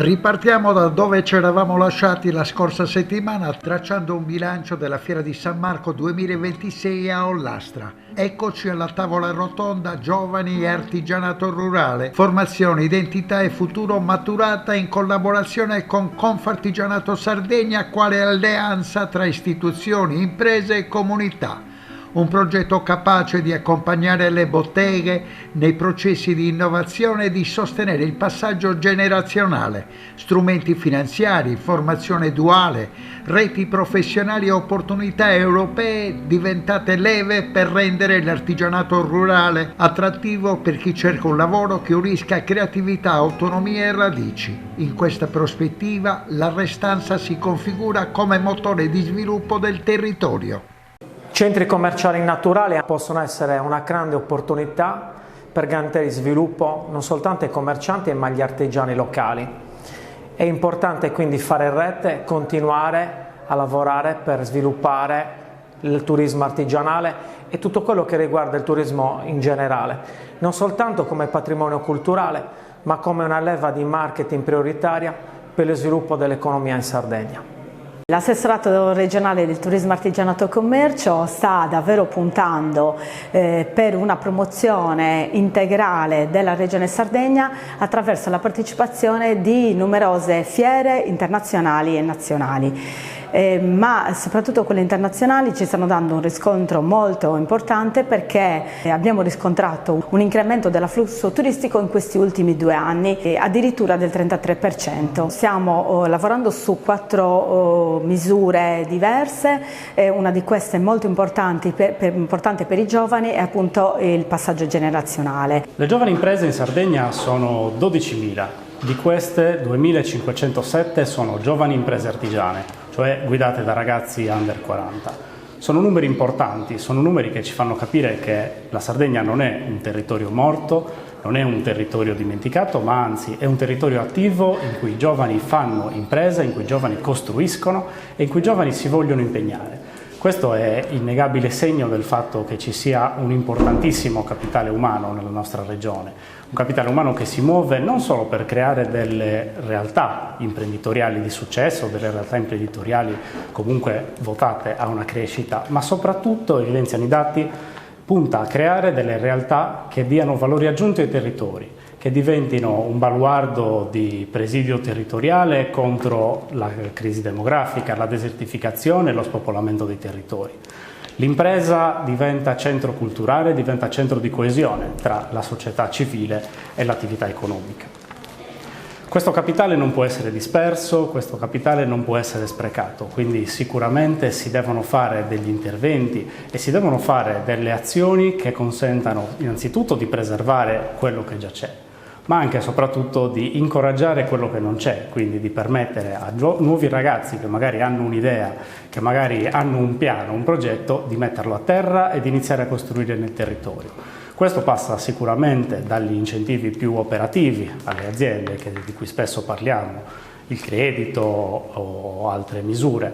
Ripartiamo da dove ci eravamo lasciati la scorsa settimana, tracciando un bilancio della Fiera di San Marco 2026 a Ollastra. Eccoci alla tavola rotonda Giovani e Artigianato Rurale, formazione, identità e futuro maturata in collaborazione con Confartigianato Sardegna quale alleanza tra istituzioni, imprese e comunità. Un progetto capace di accompagnare le botteghe nei processi di innovazione e di sostenere il passaggio generazionale, strumenti finanziari, formazione duale, reti professionali e opportunità europee diventate leve per rendere l'artigianato rurale attrattivo per chi cerca un lavoro che unisca creatività, autonomia e radici. In questa prospettiva la Restanza si configura come motore di sviluppo del territorio. Centri commerciali naturali possono essere una grande opportunità per garantire sviluppo non soltanto ai commercianti ma agli artigiani locali. È importante quindi fare rete, continuare a lavorare per sviluppare il turismo artigianale e tutto quello che riguarda il turismo in generale, non soltanto come patrimonio culturale ma come una leva di marketing prioritaria per lo sviluppo dell'economia in Sardegna. L'assessorato regionale del turismo artigianato e commercio sta davvero puntando per una promozione integrale della regione Sardegna attraverso la partecipazione di numerose fiere internazionali e nazionali. Ma soprattutto quelle internazionali ci stanno dando un riscontro molto importante perché abbiamo riscontrato un incremento dell'afflusso turistico in questi ultimi 2 anni, addirittura del 33%. Stiamo lavorando su 4 misure diverse, una di queste molto importante per i giovani è appunto il passaggio generazionale. Le giovani imprese in Sardegna sono 12.000, di queste 2.507 sono giovani imprese artigiane, cioè guidate da ragazzi under 40. Sono numeri importanti, sono numeri che ci fanno capire che la Sardegna non è un territorio morto, non è un territorio dimenticato, ma anzi è un territorio attivo in cui i giovani fanno impresa, in cui i giovani costruiscono e in cui i giovani si vogliono impegnare. Questo è innegabile segno del fatto che ci sia un importantissimo capitale umano nella nostra regione, un capitale umano che si muove non solo per creare delle realtà imprenditoriali di successo, delle realtà imprenditoriali comunque votate a una crescita, ma soprattutto, evidenziano i dati, punta a creare delle realtà che diano valori aggiunti ai territori, che diventino un baluardo di presidio territoriale contro la crisi demografica, la desertificazione e lo spopolamento dei territori. L'impresa diventa centro culturale, diventa centro di coesione tra la società civile e l'attività economica. Questo capitale non può essere disperso, questo capitale non può essere sprecato, quindi sicuramente si devono fare degli interventi e si devono fare delle azioni che consentano innanzitutto di preservare quello che già c'è, ma anche e soprattutto di incoraggiare quello che non c'è, quindi di permettere a nuovi ragazzi che magari hanno un'idea, che magari hanno un piano, un progetto, di metterlo a terra e di iniziare a costruire nel territorio. Questo passa sicuramente dagli incentivi più operativi alle aziende, di cui spesso parliamo, il credito o altre misure,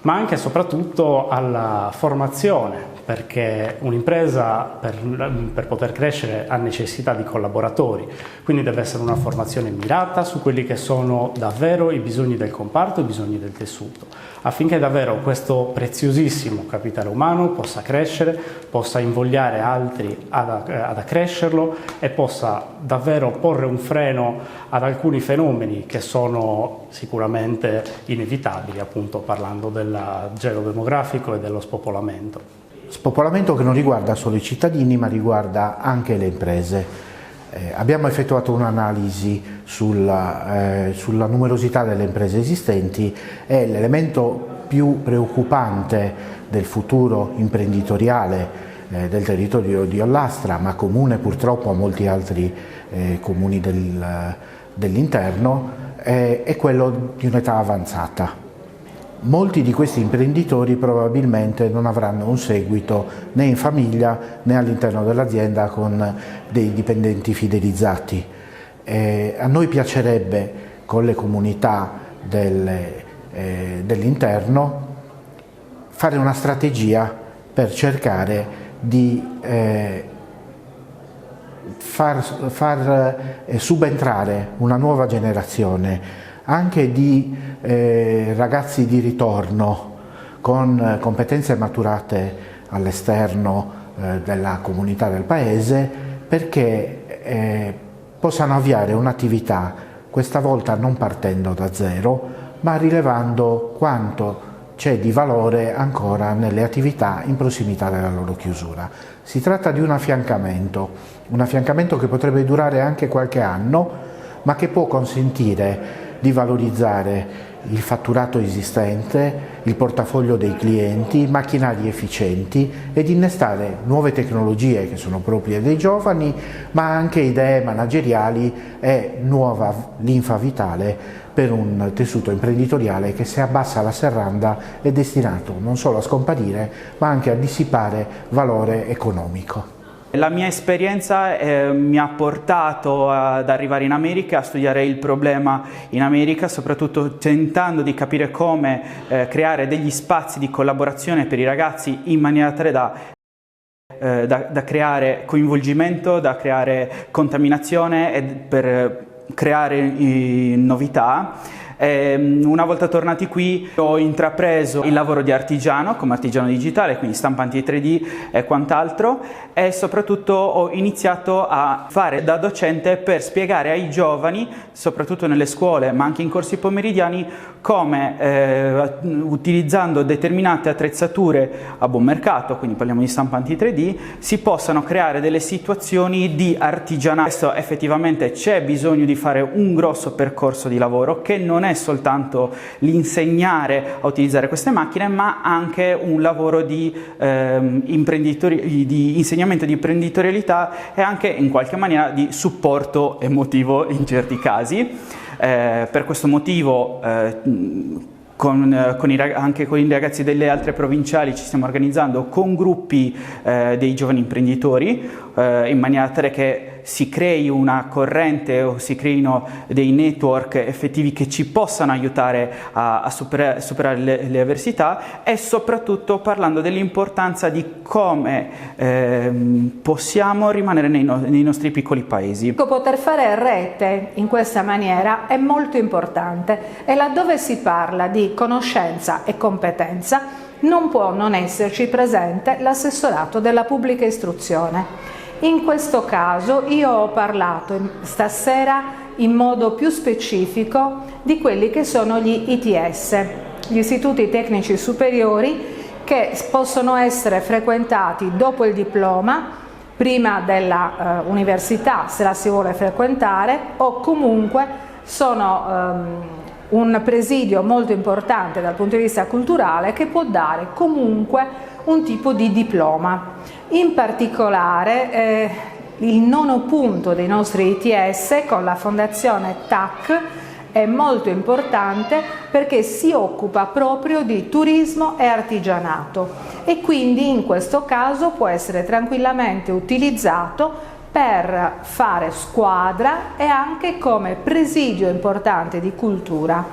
ma anche e soprattutto alla formazione, perché un'impresa per poter crescere ha necessità di collaboratori, quindi deve essere una formazione mirata su quelli che sono davvero i bisogni del comparto, i bisogni del tessuto, affinché davvero questo preziosissimo capitale umano possa crescere, possa invogliare altri ad accrescerlo e possa davvero porre un freno ad alcuni fenomeni che sono sicuramente inevitabili, appunto parlando del gelo demografico e dello spopolamento. Spopolamento che non riguarda solo i cittadini ma riguarda anche le imprese. Abbiamo effettuato un'analisi sulla numerosità delle imprese esistenti e l'elemento più preoccupante del futuro imprenditoriale del territorio di Ollastra, ma comune purtroppo a molti altri comuni dell'interno, è quello di un'età avanzata. Molti di questi imprenditori probabilmente non avranno un seguito né in famiglia né all'interno dell'azienda con dei dipendenti fidelizzati. A noi piacerebbe con le comunità dell'interno fare una strategia per cercare di far subentrare una nuova generazione anche di ragazzi di ritorno con competenze maturate all'esterno della comunità del paese, perché possano avviare un'attività, questa volta non partendo da zero, ma rilevando quanto c'è di valore ancora nelle attività in prossimità della loro chiusura. Si tratta di un affiancamento che potrebbe durare anche qualche anno, ma che può consentire di valorizzare il fatturato esistente, il portafoglio dei clienti, macchinari efficienti e di innestare nuove tecnologie che sono proprie dei giovani, ma anche idee manageriali e nuova linfa vitale per un tessuto imprenditoriale che, se abbassa la serranda, è destinato non solo a scomparire ma anche a dissipare valore economico. La mia esperienza mi ha portato ad arrivare in America, a studiare il problema in America, soprattutto tentando di capire come creare degli spazi di collaborazione per i ragazzi in maniera tale da creare coinvolgimento, da creare contaminazione e per creare novità. Una volta tornati qui ho intrapreso il lavoro di artigiano come artigiano digitale, quindi stampanti 3D e quant'altro, e soprattutto ho iniziato a fare da docente per spiegare ai giovani, soprattutto nelle scuole ma anche in corsi pomeridiani, come utilizzando determinate attrezzature a buon mercato, quindi parliamo di stampanti 3D, si possano creare delle situazioni di artigianato. Questo effettivamente c'è bisogno di fare un grosso percorso di lavoro che non è soltanto l'insegnare a utilizzare queste macchine, ma anche un lavoro di insegnamento di imprenditorialità e anche in qualche maniera di supporto emotivo in certi casi. Per questo motivo anche con i ragazzi delle altre provinciali ci stiamo organizzando con gruppi dei giovani imprenditori, in maniera tale che si crei una corrente o si creino dei network effettivi che ci possano aiutare a superare le avversità, e soprattutto parlando dell'importanza di come possiamo rimanere nei nostri piccoli paesi. Poter fare rete in questa maniera è molto importante, e laddove si parla di conoscenza e competenza non può non esserci presente l'assessorato della pubblica istruzione. In questo caso io ho parlato stasera in modo più specifico di quelli che sono gli ITS, gli istituti tecnici superiori, che possono essere frequentati dopo il diploma, prima della università se la si vuole frequentare, o comunque sono un presidio molto importante dal punto di vista culturale che può dare comunque un tipo di diploma. In particolare il nono punto dei nostri ITS con la Fondazione TAC è molto importante perché si occupa proprio di turismo e artigianato, e quindi in questo caso può essere tranquillamente utilizzato per fare squadra e anche come presidio importante di cultura.